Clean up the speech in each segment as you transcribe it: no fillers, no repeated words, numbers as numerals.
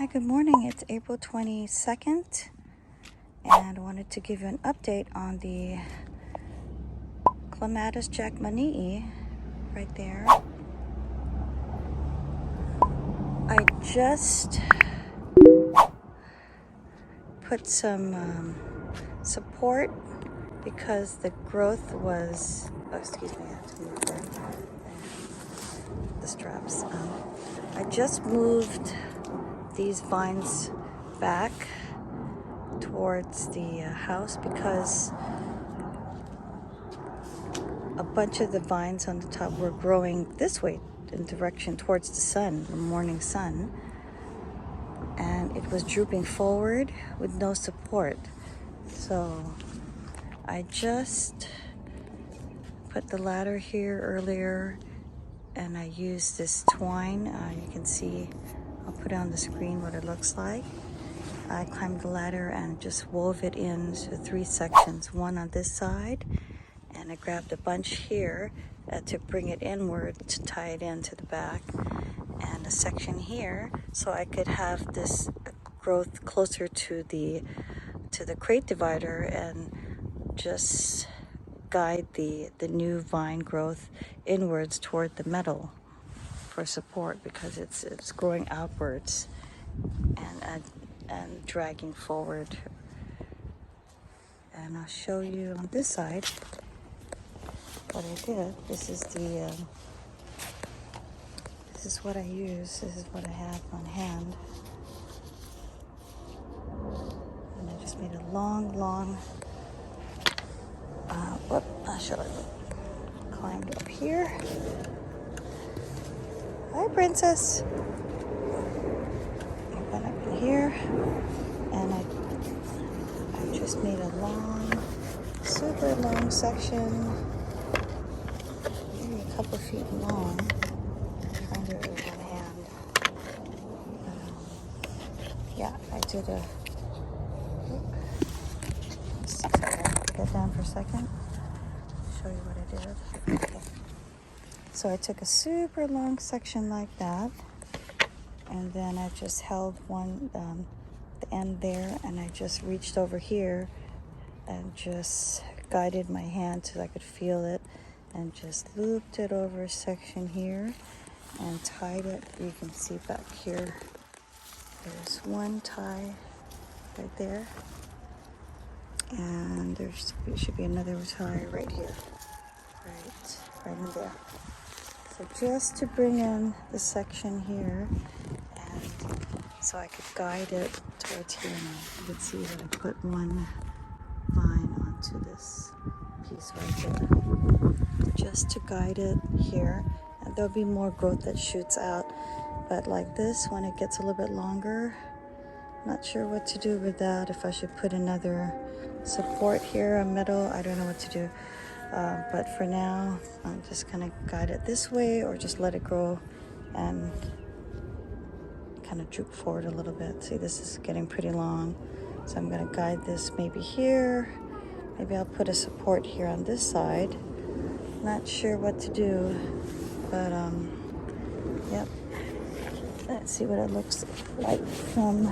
Hi, good morning. It's April 22nd, and I wanted to give you an update on the Clematis Jackmanii right there. I just put some support because the growth was, excuse me, I have to move the straps. I just moved these vines back towards the house because a bunch of the vines on the top were growing this way in direction towards the sun, the morning sun, and it was drooping forward with no support. So I just put the ladder here earlier, and I used this twine. You can see, I'll put it on the screen what it looks like. I climbed the ladder and just wove it into 3 sections, one on this side, and I grabbed a bunch here to bring it inward to tie it into the back, and a section here so I could have this growth closer to the crate divider and just guide the new vine growth inwards toward the metal for support, because it's growing outwards and dragging forward. And I'll show you on this side what I did. This is what I use. This is what I have on hand. And I just made a long, I should have climbed up here. Hi, princess. I went up in here, and I just made a super long section, maybe a couple feet long. I'm trying to do it with one hand. Yeah, I did a. Let's see, get down for a second. Show you what I did. Okay. So I took a super long section like that, and then I just held the end there, and I just reached over here and just guided my hand so I could feel it, and just looped it over a section here and tied it. You can see back here, there's one tie right there, and there should be another tie right here, right in there. So just to bring in the section here, and so I could guide it towards here. And you can see that I put one vine onto this piece right there, just to guide it here. And there'll be more growth that shoots out, but like this, when it gets a little bit longer, not sure what to do with that. If I should put another support here, a metal, I don't know what to do. But for now, I'm just gonna guide it this way, or just let it grow and kind of droop forward a little bit. See, this is getting pretty long, so I'm gonna guide this maybe here. Maybe I'll put a support here on this side. Not sure what to do, but yep. Let's see what it looks like from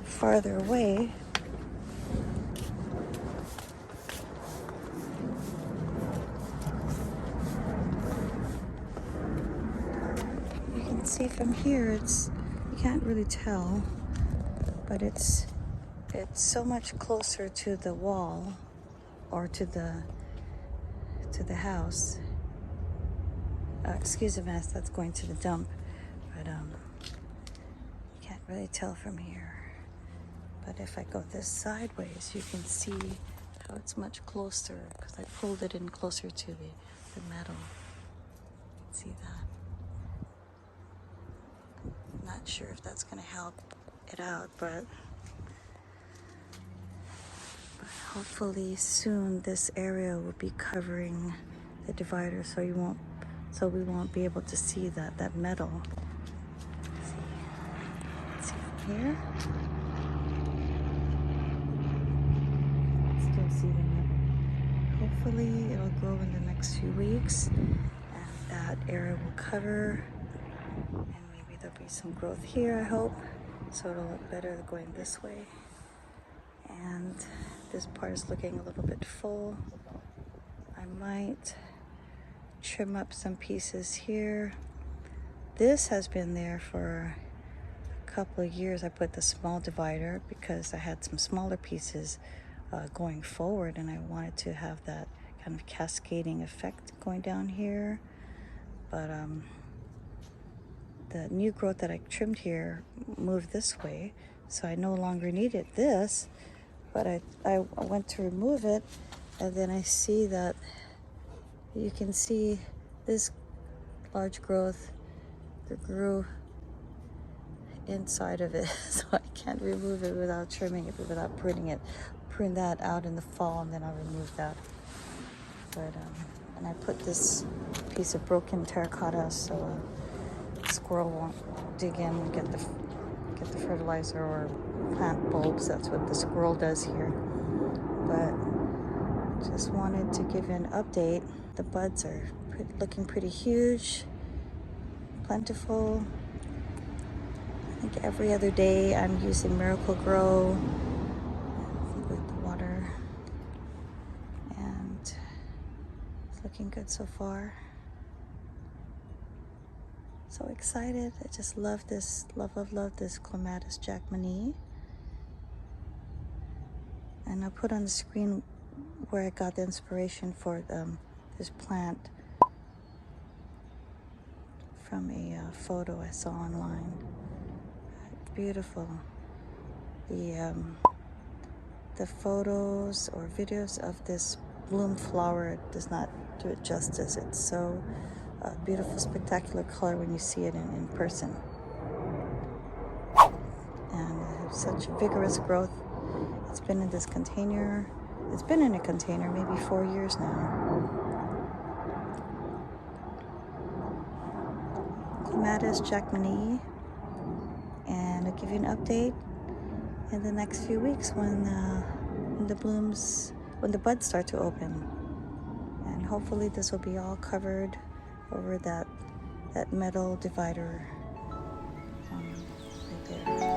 farther away. You can see from here, you can't really tell, but it's so much closer to the wall, or to the house. Excuse me, that's going to the dump, but you can't really tell from here. But if I go this sideways, you can see how it's much closer, because I pulled it in closer to the metal. You can see that. Not sure if that's going to help it out, but hopefully soon this area will be covering the divider, so we won't be able to see that metal. See from here. Still see the metal. Hopefully it'll grow in the next few weeks, and that area will cover, and maybe there'll be some growth here, I hope, so it'll look better going this way. And this part is looking a little bit full. I might trim up some pieces here. This has been there for a couple of years. I put the small divider because I had some smaller pieces going forward, and I wanted to have that kind of cascading effect going down here. But the new growth that I trimmed here moved this way, so I no longer needed this. But I went to remove it, and then I see that you can see this large growth that grew inside of it. So I can't remove it without trimming it, without pruning it. Prune that out in the fall, and then I'll remove that. But and I put this piece of broken terracotta so a squirrel won't dig in and get the fertilizer or plant bulbs. That's what the squirrel does here. But just wanted to give you an update. The buds are looking pretty huge, plentiful. I think every other day I'm using Miracle Grow with the water, and it's looking good so far. So excited. I just love this, love this Clematis Jackmanii. And I'll put on the screen where I got the inspiration for this plant from a photo I saw online. Beautiful. The photos or videos of this bloom flower does not do it justice. It's so beautiful, spectacular color when you see it in person. And such vigorous growth. It's been in this container. It's been in a container maybe 4 years now. Clematis Jackmanii. And I'll give you an update in the next few weeks when the buds start to open. And hopefully this will be all covered over that metal divider right there.